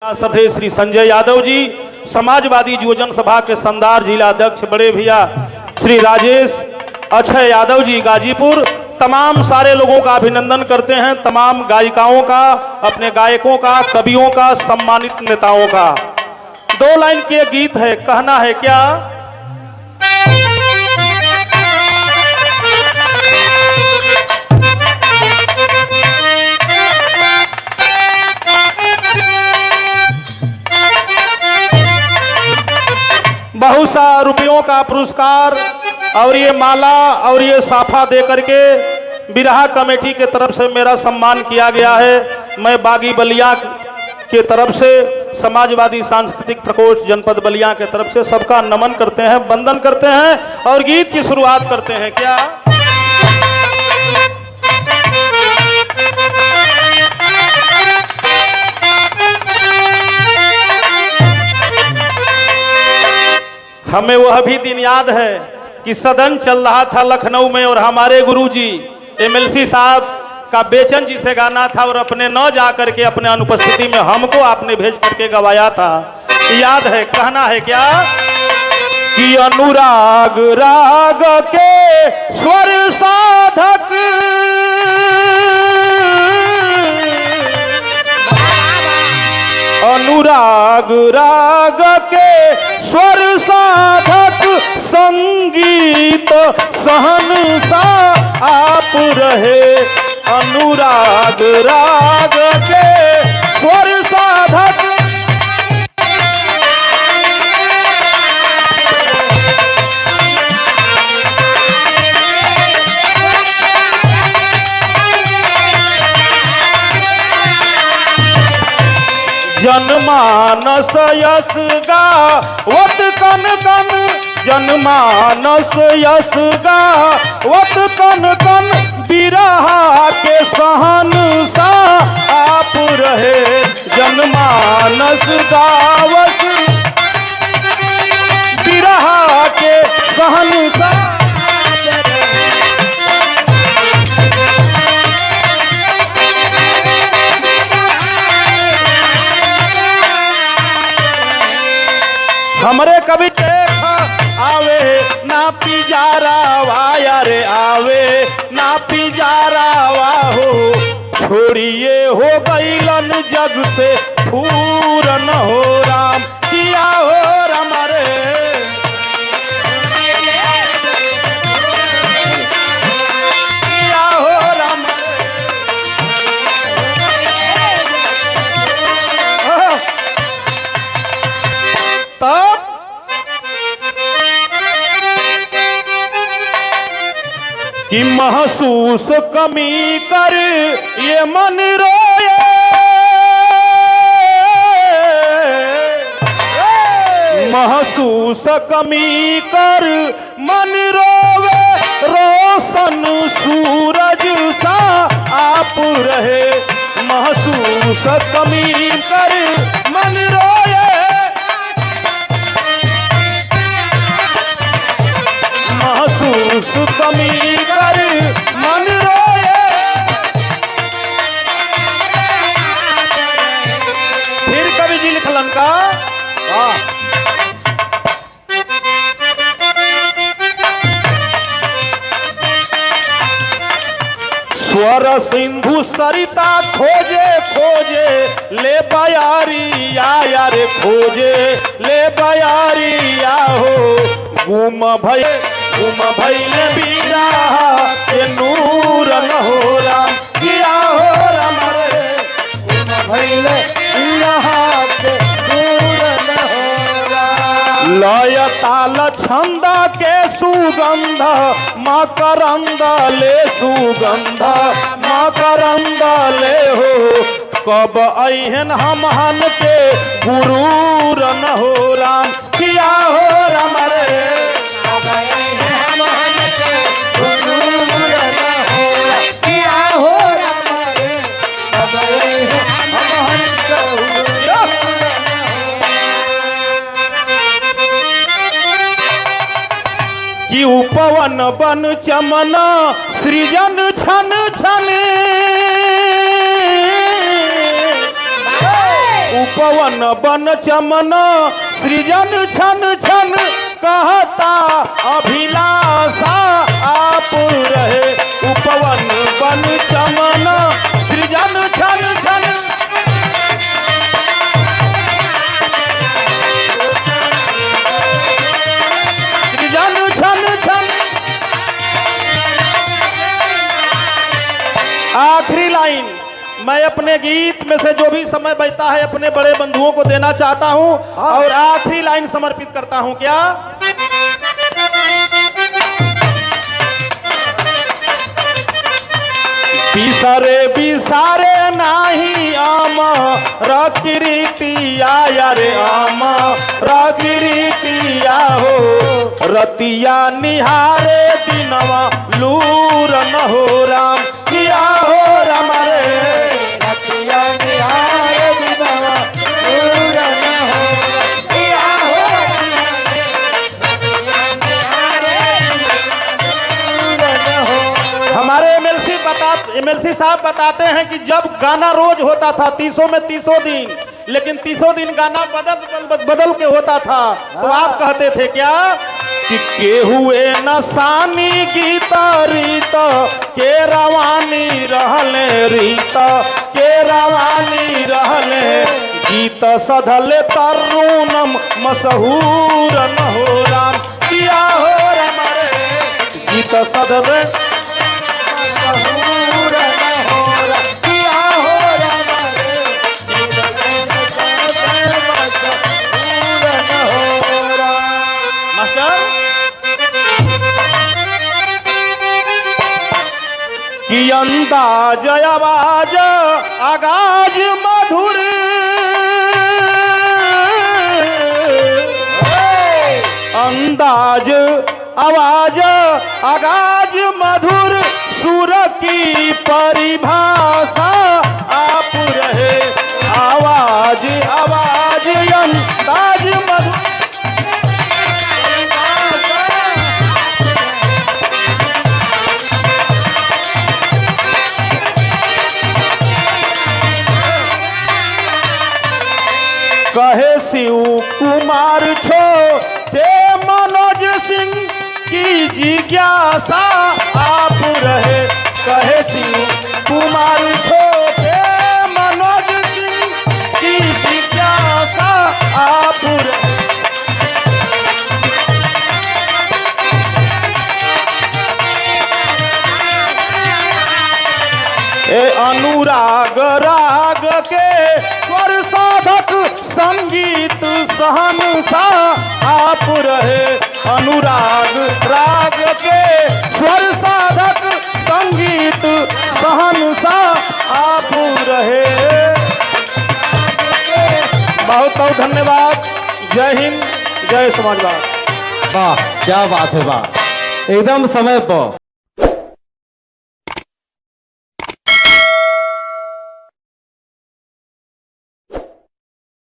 सभे श्री संजय यादव जी, समाजवादी युवजन सभा के संदार जिला अध्यक्ष बड़े भैया श्री राजेश अक्षय यादव जी गाजीपुर, तमाम सारे लोगों का अभिनंदन करते हैं। तमाम गायिकाओं का, अपने गायकों का, कवियों का, सम्मानित नेताओं का। दो लाइन के गीत है, कहना है क्या? बहुत सा रुपयों का पुरस्कार और ये माला और ये साफा दे करके बिरहा कमेटी के तरफ से मेरा सम्मान किया गया है। मैं बागी बलिया के तरफ से, समाजवादी सांस्कृतिक प्रकोष्ठ जनपद बलिया के तरफ से सबका नमन करते हैं, वंदन करते हैं और गीत की शुरुआत करते हैं। क्या हमें वह भी दिन याद है कि सदन चल रहा था लखनऊ में और हमारे गुरुजी एमएलसी साहब का बेचन जी से गाना था और अपने न जा करके अपने अनुपस्थिति में हमको आपने भेज करके गवाया था। याद है, कहना है क्या कि अनुराग राग के स्वर साधक अनुराग राग के स्वर साधक संगीत सहनसा आप रहे। अनुराग राग के स्वर साधक जनमानस यस गावत कन कन, जनमानस यस गावत कन कन, बिरहा के सहनसा आप रहे। जनमानस गावस बिरहा के सहनसा हमरे कभी देखा आवे ना पिजारावा, यारे आवे ना पिजारावा हो। छोड़िए हो गईलन जग से पूरन हो राम, किया हो राम रे। किया हो राम रे। तब कि महसूस कमी कर ये मन रोए, महसूस कमी कर मन रोवे। रोशन सूरज सा आप रहे। महसूस कमी कर मन रोए, महसूस कमी कर मन रोए। फिर कवि जी लिखलन का स्वर सिंधु सरिता खोजे खोजे ले बयारिया, यारे खोजे ले बयारिया हो। गुम भइले बिरहा के नूर न हो राम, किया हो राम रे। गुम भइले बिरहा के नूर न हो राम। लय ताल छंद के सुगंध मकरंद ले, सुगंध मकरंद ले हो। कब अहन हमहन के गुरूर न हो राम, किया हो राम रे। कि उपवन बन चमना सृजन छन छन, उपवन बन चमन सृजन छन छन कहता अभिलाषा आप रहे। उपवन बन चमन सृजन छन छन सृजन छन छन। आखिरी लाइन मैं अपने गीत में से जो भी समय बचता है अपने बड़े बंधुओं को देना चाहता हूं और आखिरी लाइन समर्पित करता हूं। क्या बिसारे बिसारे नाही आम रकीरितिया यारे आम रकीरितिया हो रतिया निहारे दिनवा लूर न हो राम किया हो राम रे रतिया निहारे दिनवा लूर न हो किया हो हमारे एमएलसी साहब बताते हैं कि जब गाना रोज होता था 30 में 30 दिन, लेकिन 30 दिन गाना बदल के होता था तो आप कहते थे क्या कि हुए नसानी गीत रीत के रवानी रहले रीत के रवानी रहले गीत सधले तरुणम मशहूर न हो राम किया हो राम रे गीत सधले कि अंदाज आवाज आगाज मधुर अंदाज आवाज आगाज मधुर सुर की परिभाषा आप रहे आवाज आवाज अंदाज मधुर कहे शिव कुमार छोटे मनोज सिंह की जिज्ञासा आप रहे कहे शिव कुमार छोटे मनोज सिंह की जिज्ञासा आप रहे। ए अनुराग राग के स्वर साधक संगीत सहनसा आप रहे अनुराग राग के स्वर साधक संगीत सहनसा आप रहे। बहुत बहुत धन्यवाद। जय हिंद जय समाजवाद। वाह क्या बात है वाह एकदम समय पर